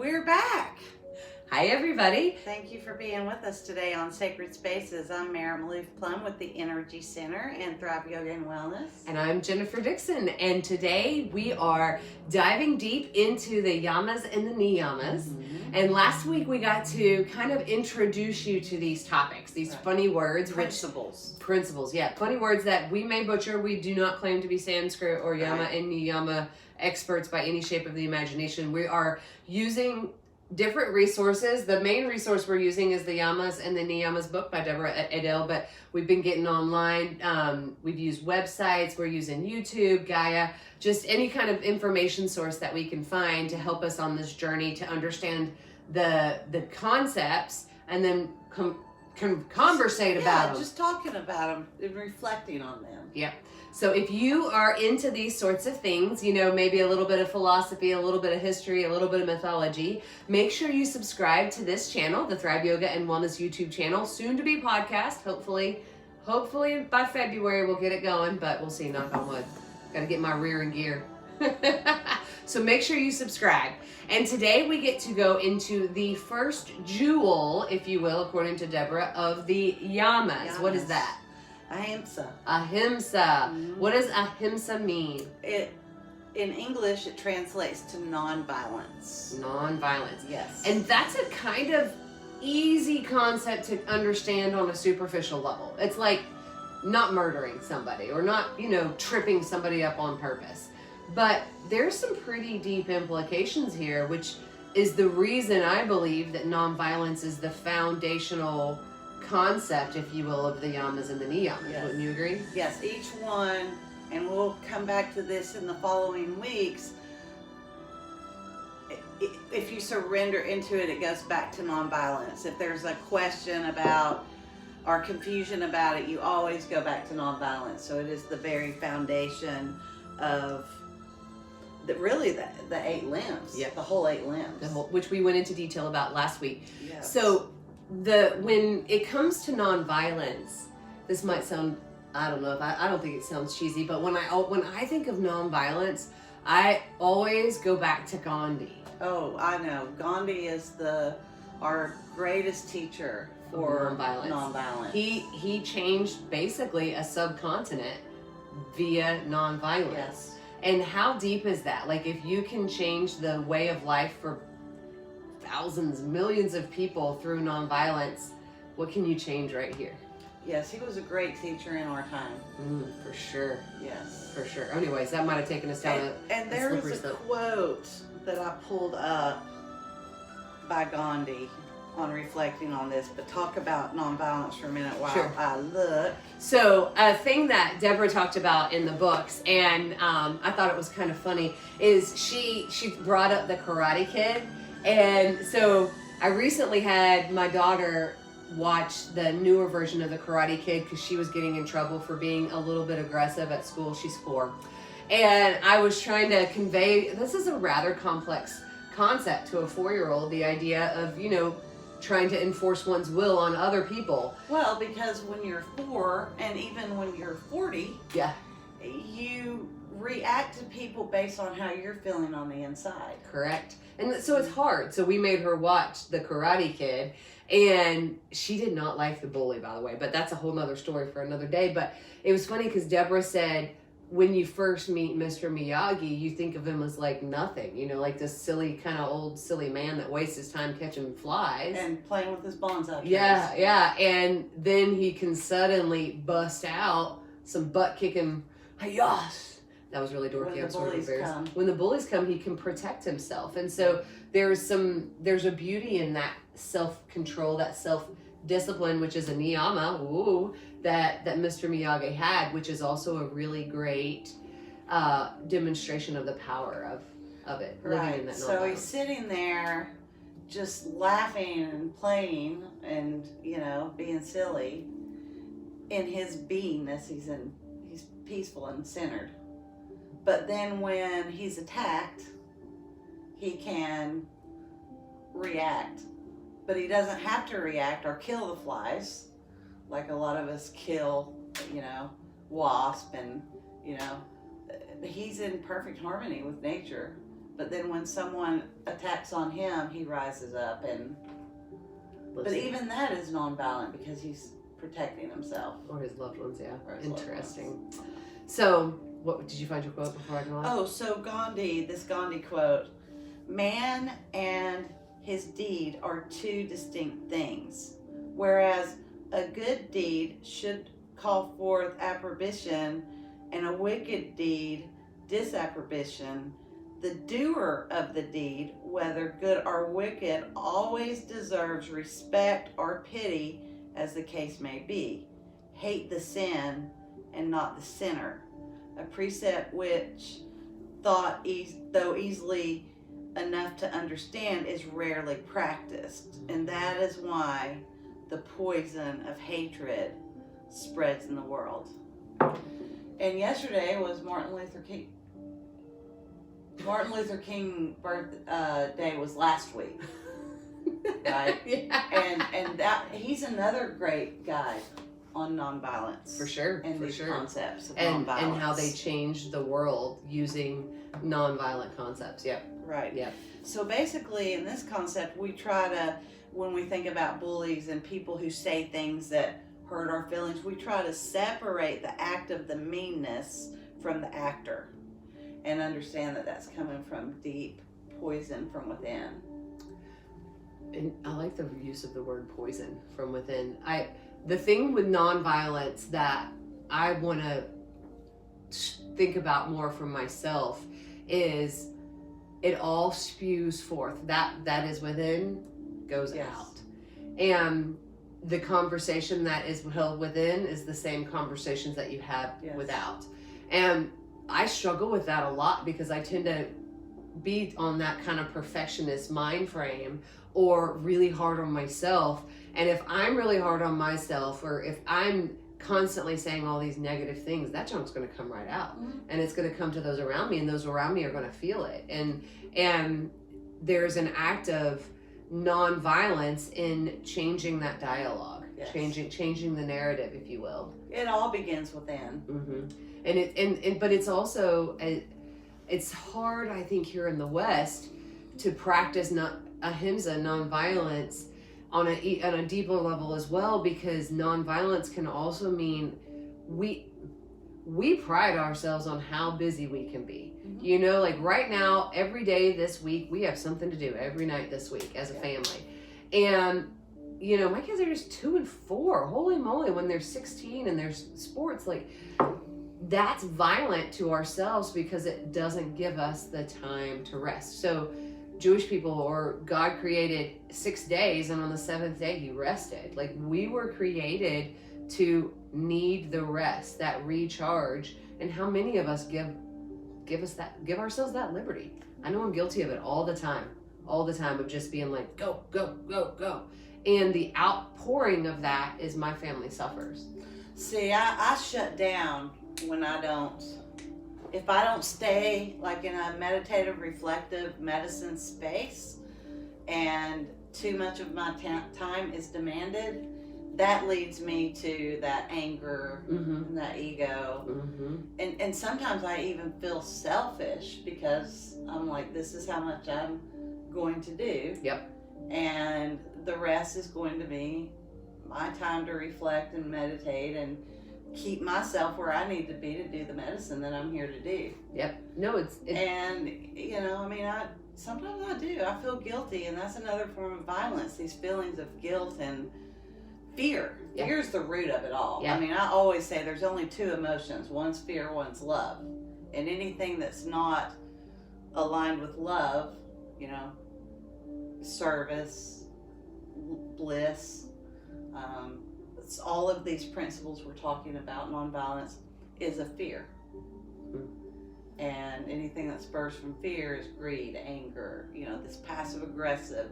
we're back. Hi, everybody. Thank you for being with us today on Sacred Spaces. I'm Merritt Maloof Plumb with the Energy Center and Thrive Yoga and Wellness. And I'm Jennifer Dixon. And today we are diving deep into the Yamas and the Niyamas. Mm-hmm. And last week we got to kind of introduce you to these topics, these funny words. Principles, yeah. Funny words that we may butcher. We do not claim to be Sanskrit or Yama and Niyama experts by any shape of the imagination. We are using different resources. The main resource we're using is the Yamas and the Niyamas book by Deborah Adele, but we've been getting online. We've used websites. We're using YouTube, Gaia, just any kind of information source that we can find to help us on this journey to understand the concepts and then conversate about them. Just talking about them and reflecting on them. Yep. So if you are into these sorts of things, you know, maybe a little bit of philosophy, a little bit of history, a little bit of mythology, make sure you subscribe to this channel, the Thrive Yoga and Wellness YouTube channel, soon to be podcast. Hopefully by February we'll get it going, but we'll see, knock on wood. Got to get my rear in gear. So make sure you subscribe. And today we get to go into the first jewel, if you will, according to Deborah, of the Yamas. What is that? Ahimsa. Ahimsa. Mm-hmm. What does ahimsa mean? In English, it translates to non-violence. Non-violence. Yes. And that's a kind of easy concept to understand on a superficial level. It's like not murdering somebody or not, tripping somebody up on purpose. But there's some pretty deep implications here, which is the reason I believe that non-violence is the foundational concept, if you will, of the Yamas and the Niyamas. Yes. Wouldn't you agree? Yes, each one, and we'll come back to this in the following weeks. If you surrender into it, it goes back to nonviolence. If there's a question about or confusion about it, you always go back to nonviolence. So it is the very foundation of the 8 limbs. Yep. The whole 8 limbs. Which we went into detail about last week. Yes. So when it comes to nonviolence, this might sound, I don't know, I don't think it sounds cheesy, but when I think of nonviolence, I always go back to Gandhi. Oh, I know. Gandhi is our greatest teacher for nonviolence. He changed basically a subcontinent via nonviolence. Yes. And how deep is that? Like, if you can change the way of life for thousands, millions of people through nonviolence, what can you change right here? Yes, he was a great teacher in our time. For sure. Yes. For sure. Anyways, that might have taken us down and there is a quote that I pulled up by Gandhi on reflecting on this, but talk about nonviolence for a minute while I look. So a thing that Deborah talked about in the books, and I thought it was kind of funny, is she brought up the Karate Kid. And so I recently had my daughter watch the newer version of the Karate Kid because she was getting in trouble for being a little bit aggressive at school. She's 4. And I was trying to convey, this is a rather complex concept to a 4-year-old, the idea of, trying to enforce one's will on other people. Well, because when you're 4 and even when you're 40, you react to people based on how you're feeling on the inside. Correct. And so it's hard. So we made her watch the Karate Kid, and she did not like the bully, by the way, but that's a whole nother story for another day. But it was funny because Deborah said, when you first meet Mr. Miyagi, you think of him as like nothing, like this silly, kind of old, silly man that wastes his time catching flies. And playing with his bonsai trees. Yeah. And then he can suddenly bust out some butt-kicking, "Hi-yas." That was really dorky. When the bullies come, he can protect himself. And so there's a beauty in that self-control, that self-discipline, which is a niyama, that Mr. Miyagi had, which is also a really great demonstration of the power of it. Right. Living in that so he's sitting there just laughing and playing and, being silly in his beingness. He's peaceful and centered. But then when he's attacked, he can react. But he doesn't have to react or kill the flies like a lot of us kill, wasp and, he's in perfect harmony with nature. but then when someone attacks on him, he rises up and. But even that is nonviolent because he's protecting himself. Or his loved ones, yeah. Or his Interesting. loved ones. So, what did you find your quote before I go on? Oh, so this Gandhi quote, man and his deed are two distinct things, whereas a good deed should call forth approbation and a wicked deed disapprobation. The doer of the deed, whether good or wicked, always deserves respect or pity, as the case may be. Hate the sin and not the sinner. A precept which, though easily enough to understand, is rarely practiced. And that is why the poison of hatred spreads in the world. And yesterday was Martin Luther King. Martin Luther King birthday was last week, right? Yeah. And that he's another great guide on nonviolence For sure. and for these sure. concepts of And nonviolence how they changed the world using nonviolent concepts. Yep. right. Yep. So basically, in this concept, we try to, when we think about bullies and people who say things that hurt our feelings, we try to separate the act of the meanness from the actor. And understand that that's coming from deep poison from within. And I like the use of the word poison from within. The thing with nonviolence that I want to think about more for myself is it all spews forth. That is within goes Yes. out. And the conversation that is held within is the same conversations that you have Yes. without. And I struggle with that a lot because I tend to be on that kind of perfectionist mind frame or really hard on myself. And if I'm really hard on myself, or if I'm constantly saying all these negative things, that junk's going to come right out. Mm-hmm. And it's going to come to those around me, and those around me are going to feel it. And there's an act of nonviolence in changing that dialogue, Yes. changing the narrative, if you will. It all begins within. Mm-hmm. And but it's also it's hard, I think, here in the West to practice ahimsa, nonviolence, on a deeper level as well, because nonviolence can also mean we pride ourselves on how busy we can be. Mm-hmm. You know, like right now, every day this week, we have something to do every night this week as a family. And you know, my kids are just 2 and 4. Holy moly, when they're 16 and there's sports, like that's violent to ourselves because it doesn't give us the time to rest. So Jewish people, or God created 6 days, and on the 7th day he rested. Like we were created to need the rest, that recharge. And how many of us give ourselves that liberty? I know I'm guilty of it all the time of just being like, go, go, go, go. And the outpouring of that is my family suffers. See, I shut down when if I don't stay like in a meditative, reflective medicine space and too much of my time is demanded, that leads me to that anger and that ego. Mm-hmm. And sometimes I even feel selfish because I'm like, this is how much I'm going to do. Yep. And the rest is going to be my time to reflect and meditate and keep myself where I need to be to do the medicine that I'm here to do. Yep. No, it's and you know, I mean, sometimes I do. I feel guilty, and that's another form of violence. These feelings of guilt and fear. Yeah. Fear is the root of it all. Yeah. I mean, I always say there's only 2 emotions. One's fear, one's love. And anything that's not aligned with love, you know, service, bliss, it's all of these principles we're talking about, nonviolence, is a fear. And anything that spurs from fear is greed, anger, you know, this passive aggressive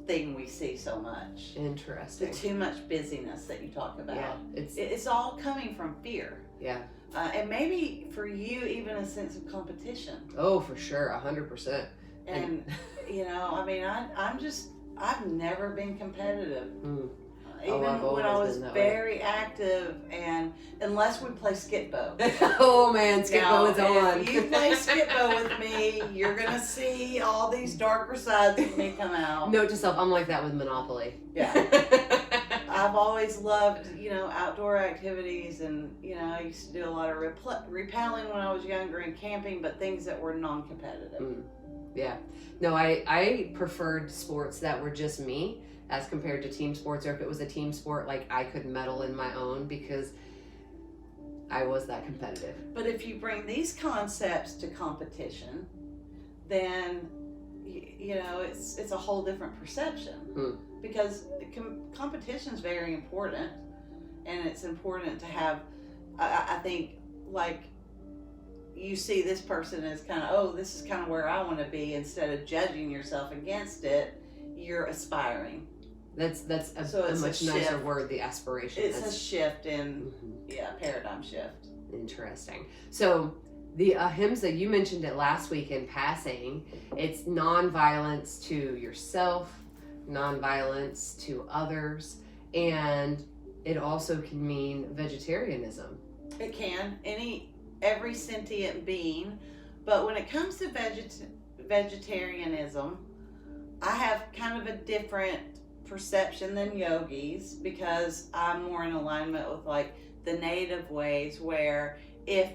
thing we see so much. Interesting. The too much busyness that you talk about. Yeah, it's all coming from fear. Yeah. And maybe for you, even a sense of competition. Oh, for sure, 100%. And you know, I mean, I've never been competitive. Even I've when I always was been that way. very active, and unless we play skip-bo. Oh man, skip-bo is on. If you play skip-bo with me, you're going to see all these darker sides of me come out. Note to self, I'm like that with Monopoly. Yeah. I've always loved, outdoor activities, and, I used to do a lot of rappelling when I was younger and camping, but things that were non-competitive. Yeah. No, I preferred sports that were just me as compared to team sports, or if it was a team sport, like I could medal in my own because I was that competitive. But if you bring these concepts to competition, then, it's a whole different perception. Because competition is very important, and it's important to have, I think, like, you see this person as kind of, this is kind of where I want to be, instead of judging yourself against it, you're aspiring. That's a much nicer word, the aspiration. It's a shift in, paradigm shift. Interesting. So the Ahimsa, you mentioned it last week in passing, it's non-violence to yourself, non-violence to others, and it also can mean vegetarianism. It can. Every sentient being, but when it comes to vegetarianism, I have kind of a different perception than yogis, because I'm more in alignment with like the native ways, where if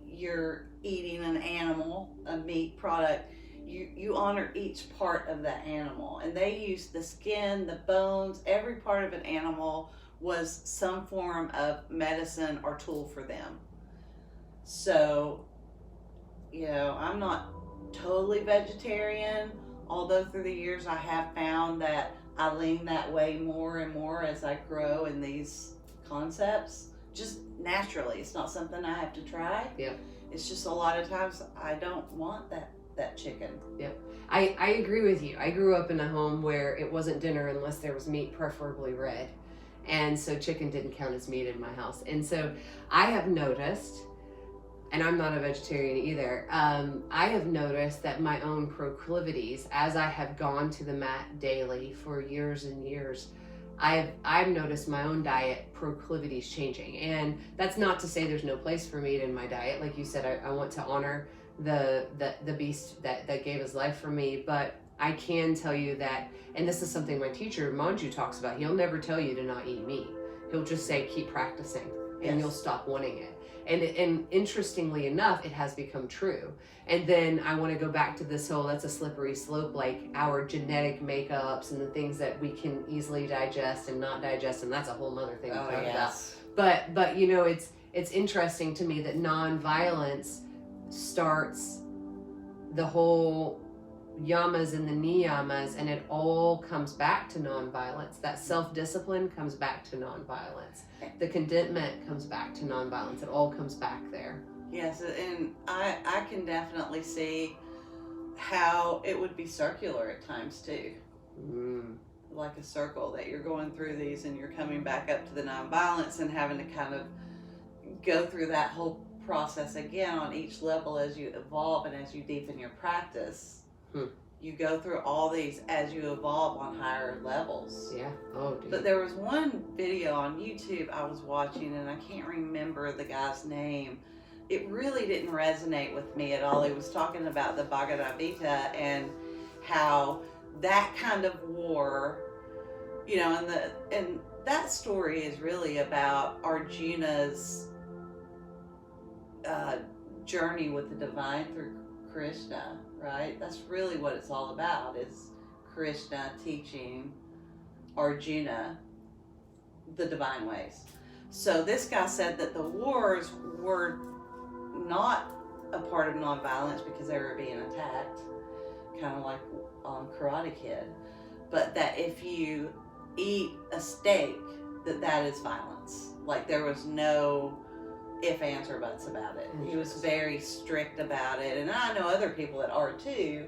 you're eating an animal, a meat product, you honor each part of that animal, and they use the skin, the bones, every part of an animal was some form of medicine or tool for them. So, I'm not totally vegetarian, although through the years I have found that I lean that way more and more as I grow in these concepts, just naturally. It's not something I have to try. Yeah. It's just a lot of times I don't want that chicken. Yep. I agree with you. I grew up in a home where it wasn't dinner unless there was meat, preferably red. And so chicken didn't count as meat in my house. And so I have noticed, and I'm not a vegetarian either, I have noticed that my own proclivities, as I have gone to the mat daily for years and years, I've noticed my own diet proclivities changing. And that's not to say there's no place for meat in my diet. Like you said, I want to honor the beast that gave his life for me, but I can tell you that, and this is something my teacher Manju talks about, he'll never tell you to not eat meat. He'll just say keep practicing, and you'll stop wanting it. And interestingly enough, it has become true. And then I want to go back to this whole, that's a slippery slope, like our genetic makeups and the things that we can easily digest and not digest, and that's a whole nother thing to talk about. But it's interesting to me that non-violence starts the whole Yamas and the Niyamas, and it all comes back to nonviolence. That self-discipline comes back to nonviolence. The contentment comes back to nonviolence. It all comes back there. Yes, and I can definitely see how it would be circular at times too. Like a circle, that you're going through these and you're coming back up to the nonviolence and having to kind of go through that whole process again on each level as you evolve and as you deepen your practice. You go through all these as you evolve on higher levels. Yeah. Oh, dude. But there was one video on YouTube I was watching, and I can't remember the guy's name. It really didn't resonate with me at all. He was talking about the Bhagavad Gita and how that kind of war, and that story is really about Arjuna's journey with the divine through Krishna, right? That's really what it's all about, is Krishna teaching Arjuna the divine ways. So this guy said that the wars were not a part of nonviolence because they were being attacked, kind of like on Karate Kid, but that if you eat a steak, that is violence. Like there was no if, ands, or buts about it. He was very strict about it, and I know other people that are too.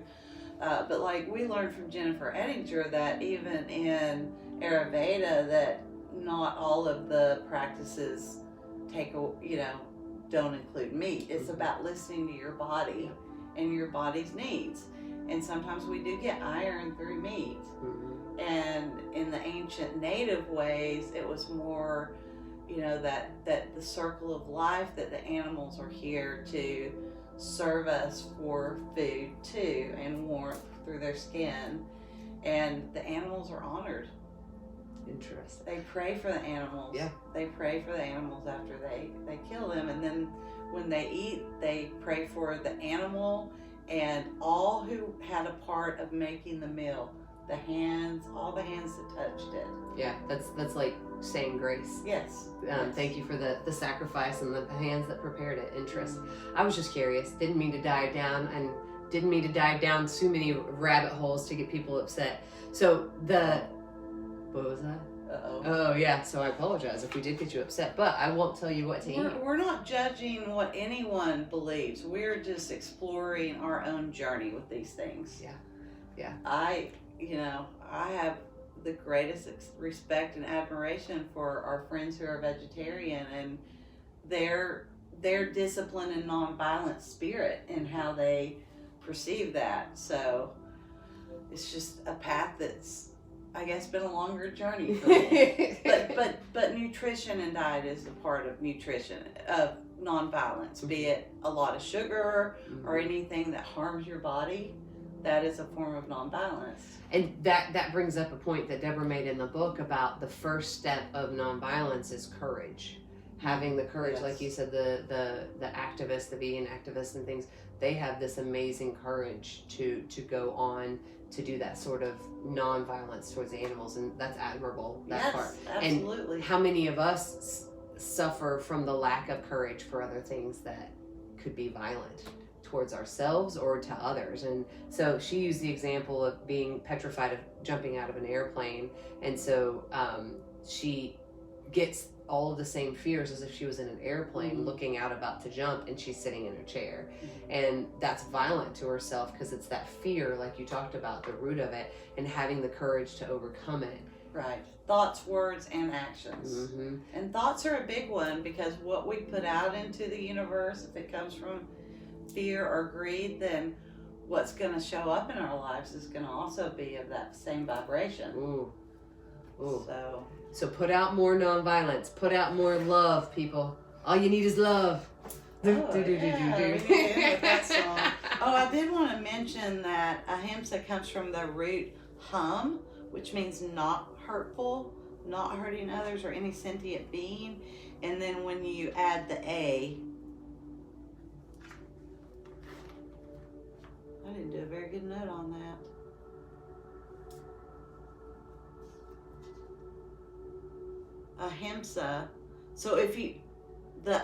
But like we learned from Jennifer Ettinger that even in Ayurveda, that not all of the practices don't include meat. It's about listening to your body and your body's needs. and sometimes we do get iron through meat. And in the ancient native ways, it was more, that the circle of life, that the animals are here to serve us for food too, and warmth through their skin, and the animals are honored. Interesting. They pray for the animals. Yeah. They pray for the animals after they kill them, and then when they eat, they pray for the animal and all who had a part of making the meal. The hands, all the hands that touched it. Yeah, that's like saying grace. Yes. Thank you for the sacrifice and the hands that prepared it. Interesting. I was just curious. Didn't mean to dive down too many rabbit holes to get people upset. So what was that? Uh-oh. Oh yeah. So I apologize if we did get you upset, but I won't tell you what to eat. We're not judging what anyone believes. We're just exploring our own journey with these things. Yeah. Yeah. I have the greatest respect and admiration for our friends who are vegetarian, and their discipline and nonviolent spirit and how they perceive that. So it's just a path that's, I guess, been a longer journey for me. but nutrition and diet is a part of nutrition, of nonviolence, be it a lot of sugar or anything that harms your body. That is a form of nonviolence. And that brings up a point that Deborah made in the book about the first step of nonviolence is courage. Having the courage, Yes. like you said, the activists, the vegan activists and things, they have this amazing courage to go on to do that sort of nonviolence towards the animals, and that's admirable, that Yes, part. absolutely. And how many of us suffer from the lack of courage for other things that could be violent towards ourselves or to others? And so she used the example of being petrified of jumping out of an airplane, and so she gets all of the same fears as if she was in an airplane looking out about to jump, and she's sitting in her chair, and that's violent to herself because it's that fear, like you talked about, the root of it, and having the courage to overcome it. Right. Thoughts, words, and actions. And thoughts are a big one, because what we put out into the universe, if it comes from fear or greed, then what's going to show up in our lives is going to also be of that same vibration. Ooh. So put out more nonviolence. Put out more love, people. All you need is love. we need to end with that song. Oh, I did want to mention that Ahimsa comes from the root hum, which means not hurtful, not hurting others or any sentient being. And then when you add the A, I didn't do a very good note on that. Ahimsa. So the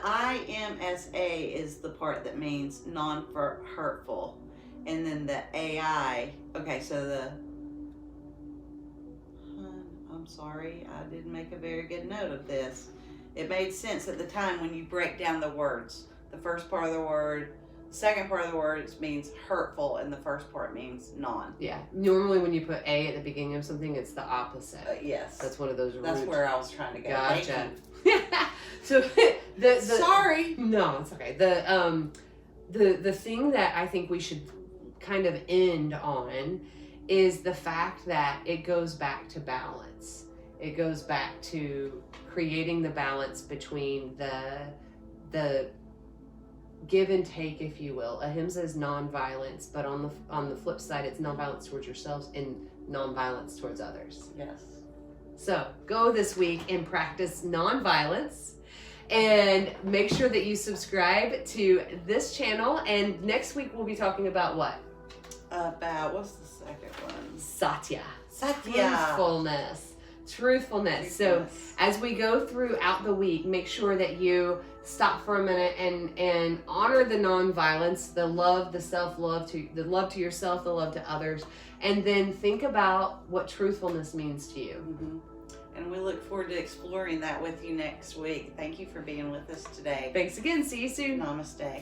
IMSA is the part that means non-hurtful, and then the AI. Okay, so I'm sorry, I didn't make a very good note of this. It made sense at the time when you break down the words. The first part of the word, the second part of the word means hurtful, and the first part means non. Yeah. Normally when you put A at the beginning of something, it's the opposite. Yes. That's one of those That's root. where I was trying to go. Gotcha. Thank So you. Sorry. No, it's okay. The thing that I think we should kind of end on is the fact that it goes back to balance. It goes back to creating the balance between the give and take, if you will. Ahimsa is non-violence, but on the flip side, it's non-violence towards yourselves and non-violence towards others. Yes. So go this week and practice non-violence, and make sure that you subscribe to this channel. And next week we'll be talking about what? About, what's the second one? Satya. Satya. Truthfulness. So as we go throughout the week, make sure that you stop for a minute and honor the non-violence, the love, the self-love, the love to yourself, the love to others, and then think about what truthfulness means to you. And we look forward to exploring that with you next week. Thank you for being with us today. Thanks again. See you soon. Namaste.